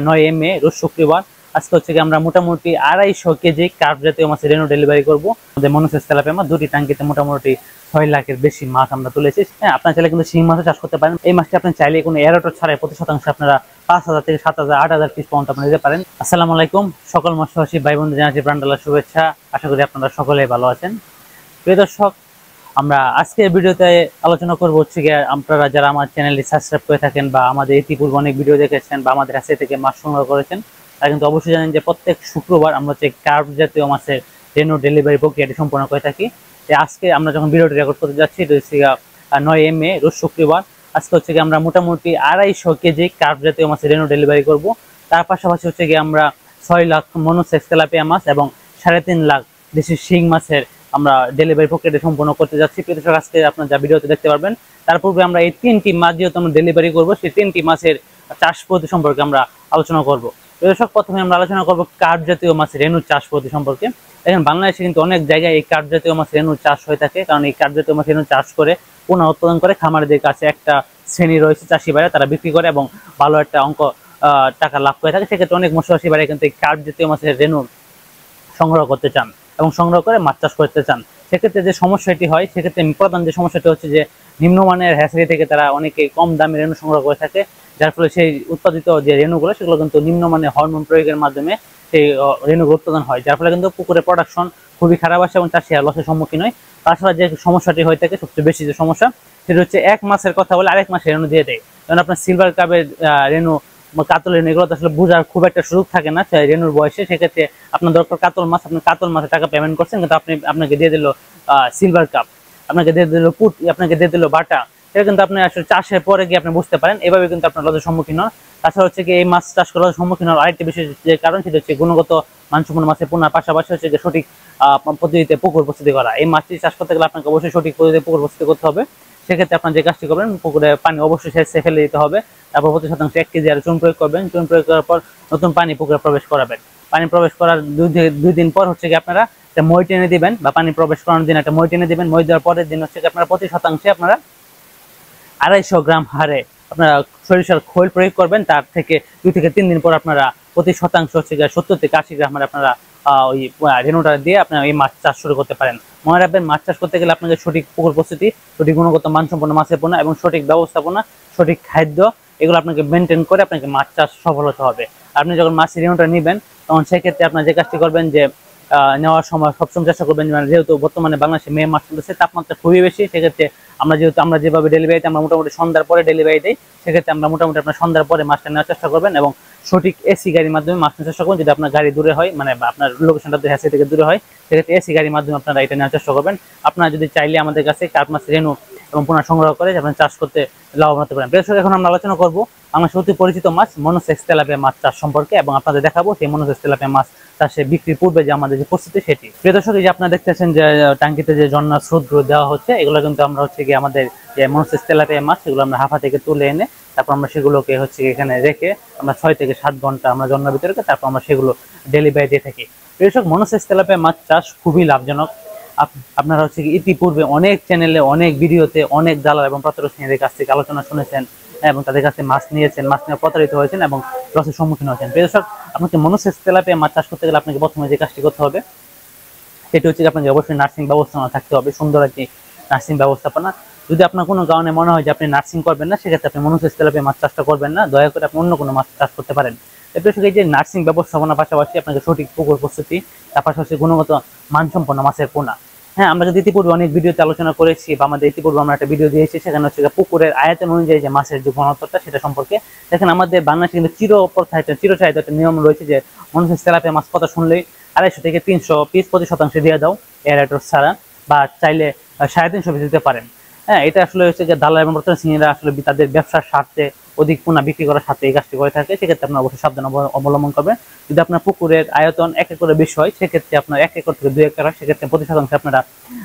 9 মে রোজ শুক্রবার। আজকে হচ্ছে আমরা মোটামুটি 250 কেজি কার্প জাতীয় মাছের রেনু ডেলিভারি করবো। আমাদের মনোসেস তেলাপিয়া মাছ দুটি টাঙ্কিতে মোটামুটি 6 লাখের বেশি মাছ আমরা তুলেছি। হ্যাঁ, আপনার চাইলে কিন্তু শিং মাছও চাষ করতে পারেন। এই মাছটি আপনি চাইলে কোনো এরাটোর ছাড়াই প্রতি শতাংশে আপনারা 5,000 থেকে 7,000 8,000 পিস পর্যন্ত আপনি নিতে পারেন। আসসালামু আলাইকুম, সকল মৎস্যচাষী ভাই বোনদের জানাচ্ছি প্রাণঢালা শুভেচ্ছা। আশা করি আপনারা সকলেই ভালো আছেন। প্রিয় দর্শক, আমরা আজকের ভিডিওতে আলোচনা করবো হচ্ছে গিয়ে, আপনারা যারা আমার চ্যানেলটি সাবস্ক্রাইব করে থাকেন বা আমাদের ইতিপূর্বে অনেক ভিডিও দেখেছেন বা আমাদের কাছে থেকে মাছ সংগ্রহ করেছেন, তারা কিন্তু অবশ্যই জানেন যে প্রত্যেক শুক্রবার আমরা হচ্ছে কার্প জাতীয় মাছের রেনু ডেলিভারি প্রক্রিয়াটি সম্পন্ন করে থাকি। আজকে আমরা যখন ভিডিওটি রেকর্ড করতে যাচ্ছি, এটা হচ্ছে 9 মে রোজ শুক্রবার। আজকে হচ্ছে আমরা মোটামুটি 250 কেজি কার্প জাতীয় মাছের রেনু ডেলিভারি করব। তার পাশাপাশি হচ্ছে আমরা 6 লাখ মনোসেস তেলাপিয়া মাছ এবং 3.5 লাখ দেশি শিং মাছের আমরা ডেলিভারি প্রক্রিয়াটি সম্পন্ন করতে যাচ্ছি। প্রদর্শক, আজকে আপনারা যা ভিডিওতে দেখতে পারবেন, তার পূর্বে আমরা এই 3টি মাছ যেহেতু আমরা ডেলিভারি করবো, সেই 3টি মাছের চাষ পদ্ধতি সম্পর্কে আমরা আলোচনা করব। প্রদর্শক, প্রথমে আমরা আলোচনা করব কার্প জাতীয় মাছের রেনু চাষ পদ্ধতি সম্পর্কে। দেখেন, বাংলাদেশে কিন্তু অনেক জায়গায় এই কার্প জাতীয় মাছের রেনু চাষ হয়ে থাকে, কারণ এই কার্প জাতীয় মাছের রেনু চাষ করে পুনঃ উৎপাদন করে খামারিদের কাছে একটা শ্রেণী রয়েছে চাষি ভাইরা, তারা বিক্রি করে এবং ভালো একটা অঙ্ক টাকা লাভ করে থাকে। সেক্ষেত্রে অনেক মৎস্যচাষী ভাইরা কিন্তু এই কার্প জাতীয় মাছের রেনু সংগ্রহ করতে চান এবং সংগ্রহ করে মাছ চাষ করতে চান। সেক্ষেত্রে যে সমস্যাটি হয়, সেক্ষেত্রে প্রধান যে সমস্যাটি হচ্ছে যে নিম্নমানের হ্যাচারি থেকে তারা অনেকে কম দামে রেনু সংগ্রহ করে থাকে, যার ফলে সেই উৎপাদিত যে রেনুগুলো সেগুলো কিন্তু নিম্নমানের হরমোন প্রয়োগের মাধ্যমে সেই রেনুগুলো উৎপাদন হয়, যার ফলে কিন্তু পুকুরে প্রোডাকশন খুবই খারাপ আসে এবং চাষি লসের সম্মুখীন হয়। তাছাড়া যে সমস্যাটি হয়ে থাকে, সবচেয়ে বেশি যে সমস্যা, সেটা হচ্ছে এক মাসের কথা বলে আরেক মাসে রেনু দিয়ে দেয়। যেমন আপনার সিলভার কাপের রেনু, কাতল রেনু, এগুলো তো আসলে বোঝার খুব একটা সুযোগ থাকে না রেনুর বয়সে। সেক্ষেত্রে আপনার দরকার কাতল মাছ, আপনি কাতল মাছের টাকা পেমেন্ট করছেন, কিন্তু আপনাকে দিয়ে দিল সিলভার কাপ, আপনাকে দিয়ে দিল পুট, আপনাকে দিয়ে দিল বাটা। এটা কিন্তু আপনি আসলে চাষের পরে গিয়ে আপনি বুঝতে পারেন, এভাবে কিন্তু আপনার লসের সম্মুখীন হন। তাছাড়া হচ্ছে কি, এই মাছ চাষ করার সম্মুখীন হওয়ার আরেকটি বিশেষ যে কারণ, সেটা হচ্ছে গুণগত মানসম্পন্ন মাছের পোনার পাশাপাশি হচ্ছে যে সঠিক পদ্ধতিতে পুকুর প্রস্তুতি করা। এই মাছটি চাষ করতে গেলে আপনাকে অবশ্যই সঠিক পদ্ধতিতে পুকুর প্রস্তুতি করতে হবে। সেক্ষেত্রে আপনার যে কাজটি করবেন, পুকুরে পানি অবশ্যই সেচে ফেলে দিতে হবে। তারপর প্রতি শতাংশে 1 কেজি আর চুন প্রয়োগ করবেন। চুন প্রয়োগ করার পর নতুন পানি পুকুরে প্রবেশ করাবেন। পানি প্রবেশ করার 2 দিন পর হচ্ছে কি আপনারা একটা মই টেনে দিবেন, বা পানি প্রবেশ করানোর দিন একটা মই টেনে দিবেন। মই দেওয়ার পরের দিন হচ্ছে কি আপনারা প্রতি শতাংশে আপনারা 250 গ্রাম হারে আপনারা সরিষার খোল প্রয়োগ করবেন। তার থেকে 2 থেকে 3 দিন পর আপনারা প্রতি শতাংশ হচ্ছে 70 থেকে 80 গ্রাম হারে আপনারা ওই রেনুটা দিয়ে আপনারা এই মাছ চাষ শুরু করতে পারেন। মনে রাখবেন, মাছ চাষ করতে গেলে আপনাকে সঠিক পুকুর প্রস্তুতি, সঠিক গুণগত মানসম্পন্ন মাছের পোনা এবং সঠিক ব্যবস্থাপনা, সঠিক খাদ্য, এগুলো আপনাকে মেনটেন করে আপনাকে মাছ চাষ সফল হতে হবে। আপনি যখন মাছের রেনুটা নেবেন, তখন সেক্ষেত্রে আপনার যে কাজটি করবেন, যে নেওয়ার সময় সবসময় চেষ্টা করবেন, যেহেতু বর্তমানে বাংলাদেশে মে মাস চলতেছে, তাপমাত্রা খুবই বেশি। সেক্ষেত্রে আমরা যেভাবে ডেলিভারিতে আমরা মোটামুটি সন্ধ্যার পরে ডেলিভারি দিই, সেক্ষেত্রে আমরা মোটামুটি আপনার সন্ধ্যার পরে মাছটা নেওয়ার চেষ্টা করবেন এবং সঠিক এসি গাড়ির মাধ্যমে মাছ নেওয়ার চেষ্টা করবেন। যদি আপনার গাড়ি দূরে হয়, মানে আপনার লোকেশনটা হ্যাসি থেকে দূরে হয়, সেক্ষেত্রে এসি গাড়ির মাধ্যমে আপনারা এটা নেওয়ার চেষ্টা করবেন। আপনারা যদি চাইলে আমাদের কাছে কার্প মাছ রেনু এবং পোনা সংগ্রহ করে আপনারা চাষ করতে লাভবান হতে পারেন। বিশেষ এখন আমরা আলোচনা করবো আমার অতি পরিচিত মাছ মনোসেস তেলাপিয়া মাছ চাষ সম্পর্কে, এবং আপনাদের দেখাবো সেই মনোসেস তেলাপিয়া মাছ চাষে বিক্রির পূর্বে যে আমাদের যে প্রস্তুতি সেটি। প্রিয় দর্শক, এই যে আপনারা দেখতেছেন যে টাঙ্কিতে যে ঝর্ণার স্রোতগুলো দেওয়া হচ্ছে, এগুলো কিন্তু আমরা হচ্ছে গিয়ে আমাদের যে মনোসেস তেলাপিয়া মাছ, সেগুলো আমরা হাফা থেকে তুলে এনে তারপর আমরা সেগুলোকে হচ্ছে এখানে রেখে আমরা 6 থেকে 7 ঘন্টা আমরা ঝর্ণার ভিতরে রেখে তারপর আমরা সেগুলো ডেলিভারি দিয়ে থাকি। প্রিয় দর্শক, মনোসেস তেলাপিয়া মাছ চাষ খুবই লাভজনক। আপনারা হচ্ছে ইতিপূর্বে অনেক চ্যানেলে, অনেক ভিডিওতে অনেক দালাল এবং প্রতারকদের কাছ থেকে আলোচনা শুনেছেন এবং তাদের কাছে মাছ নিয়েছেন, মাছ নিয়ে প্রতারিত হয়েছেন এবং লসের সম্মুখীন হয়েছেন। প্রিয় দর্শক, আপনাকে মনোসেস তেলাপিয়া মাছ চাষ করতে গেলে আপনাকে প্রথমে যে কাজটি করতে হবে, সেটি হচ্ছে আপনাকে অবশ্যই নার্সিং ব্যবস্থাপনা থাকতে হবে, সুন্দর একটি নার্সিং ব্যবস্থাপনা। যদি আপনার কোনো কারণে মনে হয় যে আপনি নার্সিং করবেন না, সেক্ষেত্রে আপনি মনোসেস তেলাপিয়া মাছ চাষটা করবেন না, দয়া করে আপনি অন্য কোনো মাছ চাষ করতে পারেন। এরপর এই যে নার্সিং ব্যবস্থাপনার পাশাপাশি আপনাকে সঠিক পুকুর প্রস্তুতি, তার পাশাপাশি গুণগত মানসম্পন্ন মাছের পোনা। হ্যাঁ, আমরা যদি ইতিপূর্বে অনেক ভিডিওতে আলোচনা করেছি বা আমাদের ইতিপূর্বে আমরা একটা ভিডিও দিয়েছি, সেখানে হচ্ছে পুকুরের আয়তন অনুযায়ী যে মাছের যে ঘনত্বটা, সেটা সম্পর্কে দেখেন। আমাদের বাংলাদেশে কিন্তু চিরচাহিত একটা নিয়ম রয়েছে যে মনোসেস তেলাপিয়া মাছ কথা শুনলেই 250 থেকে 300 পিস প্রতি শতাংশে দিয়ে দাও, এরাটোর ছাড়া, বা চাইলে 350 পিস দিতে পারেন। হ্যাঁ, এটা আসলে হচ্ছে যে দালাল এবং প্রতারকরা আসলে তাদের ব্যবসার স্বার্থে অধিক পোনা বিক্রি করার সাথে এই কাজটি করে থাকে। সেক্ষেত্রে আপনার অবশ্যই সাবধান অবলম্বন করবেন। যদি আপনার পুকুরের আয়তন 1 একরের বেশি হয়, সেক্ষেত্রে আপনার 1 একর থেকে 2 একর হয়, সেক্ষেত্রে প্রতি শতাংশে আপনারা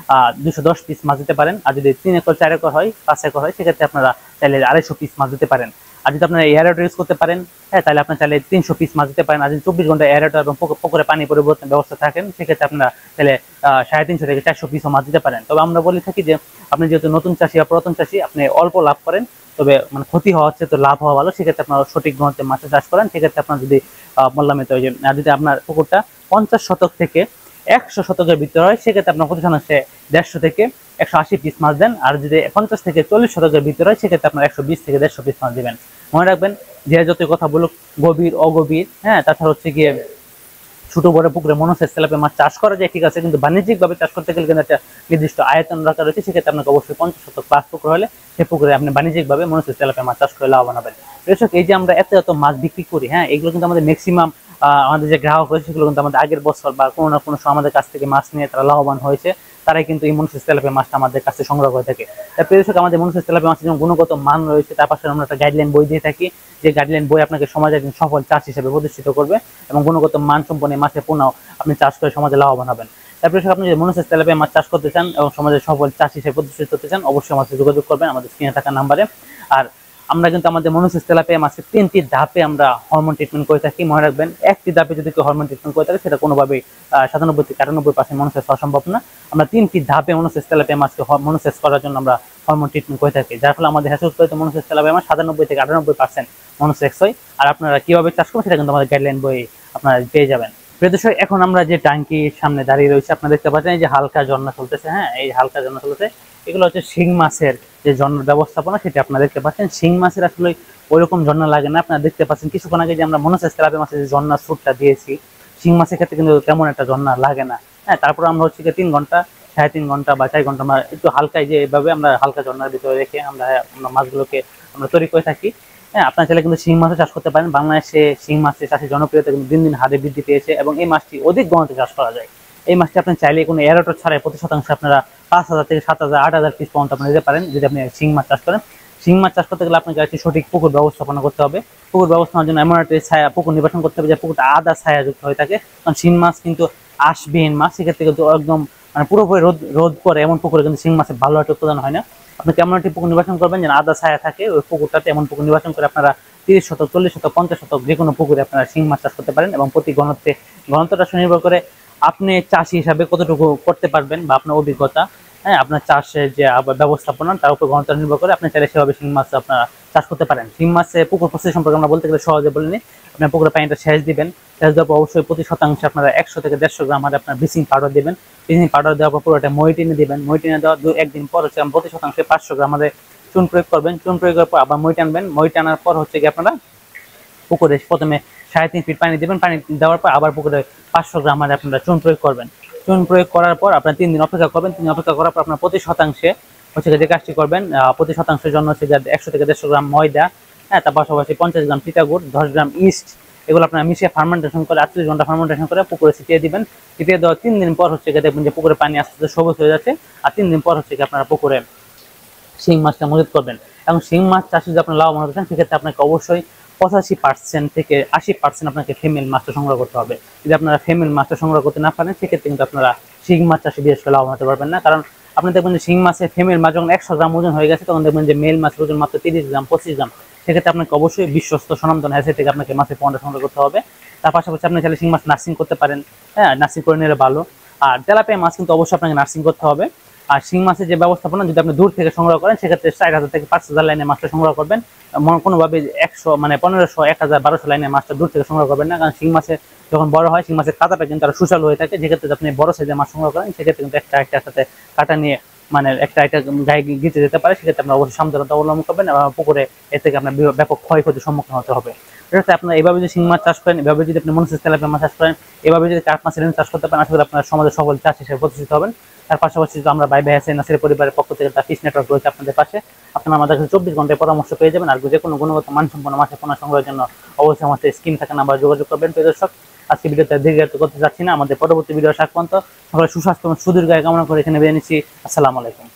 210 পিস মাছ দিতে পারেন। আর যদি 3 একর 4 একর হয়, 5 একর হয়, সেক্ষেত্রে আপনারা চাইলে 250 পিস মাছ দিতে পারেন। আর যদি আপনারা এয়ারওয়াটার ইউজ করতে পারেন, হ্যাঁ, তাহলে আপনার চাইলে 300 পিস মাছ দিতে পারেন। আর যদি 24 ঘন্টা এয়ারওয়াটার এবং পুকুরে পানি পরিবর্তন ব্যবস্থা থাকেন, সেক্ষেত্রে আপনারা তাহলে 350 থেকে 400 পিসও মাছ দিতে পারেন। তবে আমরা বলে থাকি যে আপনি যেহেতু নতুন চাষি বা পুরাতন চাষি, আপনি অল্প লাভ করেন, তবে মানে ক্ষতি হওয়া হচ্ছে তো লাভ হওয়া ভালো। সেক্ষেত্রে আপনারা সঠিক ঘনত্বে মাছের চাষ করেন। সেক্ষেত্রে আপনার যদি বললাম তো যে যদি আপনার পুকুরটা 50 শতক থেকে 100 শতকের ভিতরে হয়, সেক্ষেত্রে আপনার প্রতি শতাংশে 150 থেকে 180 পিস মাছ দেন। আর যদি 50 থেকে 40 শতকের ভিতরে হয়, সেক্ষেত্রে আপনার 120 থেকে 150 পিস মাছ দিবেন। মনে রাখবেন, যে যতই কথা বলুক, গভীর অগভীর, হ্যাঁ, তাছাড়া হচ্ছে গিয়ে ছোট বড় পুকুরে মনোসেস তেলাপিয়া মাছ চাষ করা যায়, ঠিক আছে, কিন্তু বাণিজ্যিকভাবে চাষ করতে গেলে কিন্তু একটা নির্দিষ্ট আয়তন রাখা রয়েছে। সেক্ষেত্রে আপনাকে অবশ্যই 50 শতক প্লাস পুকুর হলে সেই পুকুরে আপনি বাণিজ্যিকভাবে মনোসেস তেলাপিয়া মাছ চাষ করে লাভবান হবেন। দর্শক, এই যে আমরা এত মাছ বিক্রি করি, হ্যাঁ, এগুলো কিন্তু আমাদের ম্যাক্সিমাম আমাদের যে গ্রাহক রয়েছে, সেগুলো কিন্তু আমাদের আগের বছর বা কোনো না কোনো সময় আমাদের কাছ থেকে মাছ নিয়ে তারা লাভবান হয়েছে। তারাই কিন্তু এই মনোসেস তেলাপিয়া মাছটা আমাদের কাছে সংগ্রহ করে থাকে। তারপরে দর্শক, আমাদের মনোসেস তেলাপিয়া মাছের যেমন গুণগত মান রয়েছে, তার পাশে আমরা একটা গাইডলাইন বই দিয়ে থাকি, যে গাইডলাইন বই আপনাকে সমাজে একজন সফল চাষ হিসেবে প্রতিষ্ঠিত করবে এবং গুণগত মান সম্পন্ন মাছের পণ্য আপনি চাষ করে সমাজে লাভবান হবেন। তারপরে আপনি যদি মনোসেস তেলাপিয়া মাছ চাষ করতে চান এবং সমাজের সফল চাষ হিসেবে প্রতিষ্ঠিত হতে চান, অবশ্যই আমাদের যোগাযোগ করবেন আমাদের স্ক্রিনে থাকা নাম্বারে। আর আমরা কিন্তু আমাদের মনোসেস তেলাপিয়া মাছের 3টি ধাপে আমরা হরমোন ট্রিটমেন্ট করে থাকি। মনে রাখবেন, একটি ধাপে যদি কেউ হরমোন ট্রিটমেন্ট করে থাকে, সেটা কোনোভাবেই 97 থেকে 98% মনোসেস হওয়া সম্ভব না। আমরা 3টি ধাপে মনোসেস তেলাপিয়া মাছকে মনোসেস করার জন্য আমরা হরমোন ট্রিটমেন্ট করে থাকি, যার ফলে আমাদের হ্যাঁচে উৎপাদিত মনোসেস তেলাপিয়া মাছ 97 থেকে 98% মনোসেক্স হয়। আর আপনারা কিভাবে চাষ করবেন, সেটা কিন্তু আমাদের গাইডলাইন বই আপনারা পেয়ে যাবেন। প্রিয় দর্শক, এখন আমরা যে ট্যাঙ্কির সামনে দাঁড়িয়ে রয়েছে, আপনারা দেখতে পাচ্ছেন এই যে হালকা ঝর্ণা চলতেছে, হ্যাঁ, এই হালকা ঝর্ণা চলতেছে, এগুলো হচ্ছে শিং মাছের যে ঝর্ণার ব্যবস্থাপনা, সেটা আপনারা দেখতে পাচ্ছেন। শিং মাছের আসলে ওইরকম ঝর্ণা লাগে না। আপনারা দেখতে পাচ্ছেন কিছুক্ষণ আগে যে আমরা মনোসেস তেলাপিয়া মাছের যে ঝর্ণার স্যুটটা দিয়েছি, শিং মাছের ক্ষেত্রে কিন্তু তেমন একটা ঝর্ণা লাগে না। হ্যাঁ, তারপর আমরা হচ্ছে 3 ঘন্টা, 3.5 ঘন্টা বা 4 ঘন্টা আমরা একটু হালকা, যে এইভাবে আমরা হালকা ঝর্ণার ভিতরে রেখে আমরা মাছগুলোকে আমরা তৈরি করে থাকি। হ্যাঁ, আপনার চাইলে কিন্তু শিং মাছও চাষ করতে পারেন। বাংলাদেশে শিং মাছের চাষের জনপ্রিয়তা কিন্তু দিন দিন হারে বৃদ্ধি পেয়েছে এবং এই মাছটি অধিক ঘনত্বে চাষ করা যায়। এই মাছটি আপনি চাইলে কোনো এয়ারওয়াটার ছাড়াই প্রতি শতাংশে আপনারা 5,000 থেকে 7,000, 8,000 পিস পর্যন্ত আপনি নিতে পারেন যদি আপনি শিং মাছ চাষ করেন। শিং মাছ চাষ করতে গেলে আপনাকে একটি সঠিক পুকুর ব্যবস্থাপনা করতে হবে। পুকুর ব্যবস্থাপনার জন্য এমন একটা ছায়া পুকুর নির্বাচন করতে হবে যে পুকুরটা আধা ছায়াযুক্ত হয়ে থাকে, কারণ শিং মাছ কিন্তু আঁশবিহীন মাছ। সেক্ষেত্রে কিন্তু একদম মানে পুরোপুরি রোদ পরে এমন পুকুরে কিন্তু শিং মাছের ভালো একটা উৎপাদন হয় না। আপনি কেমন একটি পুকুর নির্বাচন করবেন যেন আধা ছায়া থাকে, ওই পুকুরটাতে এমন পুকুর নির্বাচন করে আপনারা 30 শতক, 40 শতক, 50 শতক যে কোনো পুকুরে আপনারা শিং মাছ চাষ করতে পারেন। এবং প্রতি ঘনত্বটা নির্ভর করে আপনি চাষি হিসাবে কতটুকু করতে পারবেন বা আপনার অভিজ্ঞতা, হ্যাঁ, আপনার চাষের যে ব্যবস্থাপনা তার উপর ঘনত্ব নির্ভর করে আপনি চাইলে সেভাবে শিং মাছ আপনারা চাষ করতে পারেন। শিং মাছে পুকুর প্রস্তুতি সম্পর্কে আমরা বলতে গেলে সহজে বলিনি। আপনার পুকুরের পানিটা সেচ দিবেন, সেচ দেওয়ার পর অবশ্যই প্রতি শতাংশে আপনারা 100 থেকে 150 গ্রাম আপনার ব্লিচিং পাউডার দিবেন। ব্লিচিং পাউডার দেওয়ার পর পুরোটা মইটিনে দিবেন। মইটিনে দেওয়ার 2-1 দিন পর হচ্ছে প্রতি শতাংশে 500 গ্রাম চুন প্রয়োগ করবেন। চুন প্রয়োগের পর আবার মই টানবেন। মই টানার পর হচ্ছে কি আপনারা পুকুরে প্রথমে 3.5 ফিট পানি দিবেন। পানি দেওয়ার পর আবার পুকুরে 500 গ্রাম আপনারা চুন প্রয়োগ করবেন। চুন প্রয়োগ করার পর আপনারা 3 দিন অপেক্ষা করবেন। 3 দিন অপেক্ষা করার পর আপনার প্রতি শতাংশে হচ্ছে যে কাজটি করবেন, প্রতি শতাংশের জন্য হচ্ছে 100 থেকে 150 গ্রাম ময়দা, হ্যাঁ, তার পাশাপাশি 50 গ্রাম চিটাগুড়, 10 গ্রাম ইস্ট, এগুলো আপনারা মিশিয়ে ফার্মেন্টেশন করে 38 ঘন্টা ফার্মেন্টেশন করে পুকুরে ছিটিয়ে দিবেন। ছিটিয়ে দেওয়ার 3 দিন পর হচ্ছে দেখবেন যে পুকুরে পানি আস্তে আস্তে সবুজ হয়ে যাচ্ছে। আর 3 দিন পর হচ্ছে আপনারা পুকুরে শিং মাছটা মজুত করবেন। এবং শিং মাছ চাষে যদি আপনার লাভবান হতে চান, সেক্ষেত্রে আপনাকে অবশ্যই 85% থেকে 80% আপনাকে ফিমেল মাছটা সংগ্রহ করতে হবে। যদি আপনারা ফিমেল মাছটা সংগ্রহ করতে না পারেন, সেক্ষেত্রে কিন্তু আপনারা শিং মাছ চাষে বিশেষ করে লাভবান হতে পারবেন না। কারণ আপনি দেখবেন যে শিং মাছের ফিমেল মাছ যখন 100 গ্রাম ওজন হয়ে গেছে, তখন দেখবেন যে মেল মাছের ওজন মাত্র 30 গ্রাম, 25 গ্রাম। সেক্ষেত্রে আপনাকে অবশ্যই বিশ্বস্ত স্বনামধন্য হ্যাচারি থেকে আপনাকে মাছের পণ্য সংগ্রহ করতে হবে। তার পাশাপাশি আপনি চাইলে শিং মাছ নার্সিং করতে পারেন, হ্যাঁ, নার্সিং করে নিলে ভালো। আর তেলাপিয়া মাছ কিন্তু অবশ্যই আপনাকে নার্সিং করতে হবে। আর শিং মাছের যে ব্যবস্থাপনা, যদি আপনি দূর থেকে সংগ্রহ করেন, সেক্ষেত্রে 4000 থেকে 5000 লাইনে মাছটা সংগ্রহ করবেন। কোনোভাবে 100 মানে 1500, 1000, 1200 লাইনে মাছটা দূর থেকে সংগ্রহ করবেন না। কারণ শিং মাছে যখন বড় হয়, শিং মাছের কাঁটাটা কিন্তু আরো সুশাল হয়ে থাকে। যেক্ষেত্রে আপনি বড় সাইজের মাছ সংগ্রহ করেন, সেক্ষেত্রে কিন্তু একটা সাথে কাঁটা নিয়ে মানে একটা গায়ে গিতে যেতে পারে। সেক্ষেত্রে আপনার অবশ্যই সাবধানতা অবলম্বন করবেন এবং পুকুরে এর থেকে আপনার ব্যাপক ক্ষয়ক্ষতির সম্মুখীন হতে হবে। আপনার এভাবে যদি শিং মাছ চাষ করেন, এভাবে যদি আপনি মনোসেস তেলাপিয়া মাছ চাষ করেন, এভাবে যদি কার্প মাছের চাষ করতে পারেন, আসলে আপনার সমাজের সফল চাষ হিসেবে প্রতিষ্ঠিত হবেন। তার পাশাপাশি আমরা বাই বাই হ্যাচারি নার্সারি পরিবারের পক্ষ থেকে একটা ফিশ নেটওয়ার্ক রয়েছে আপনাদের পাশে। আপনারা আমাদের কাছে 24 ঘন্টায় পরামর্শ পেয়ে যাবেন। আর যে কোনো গুণগত মানসম্পন্ন মাছের পোনা সংগ্রহের জন্য অবশ্যই আমাদের স্ক্রিন থাকে নাম্বার যোগাযোগ করবেন। প্রিয় দর্শক, আজকে ভিডিওতে দীর্ঘায়িত করতে চাচ্ছি না। আমাদের পরবর্তী ভিডিও আসার পর্যন্ত সকলের সুস্বাস্থ্য এবং সুদীর্ঘায়ু কামনা করে এখানে বিদায় নিচ্ছি। আসসালামু আলাইকুম।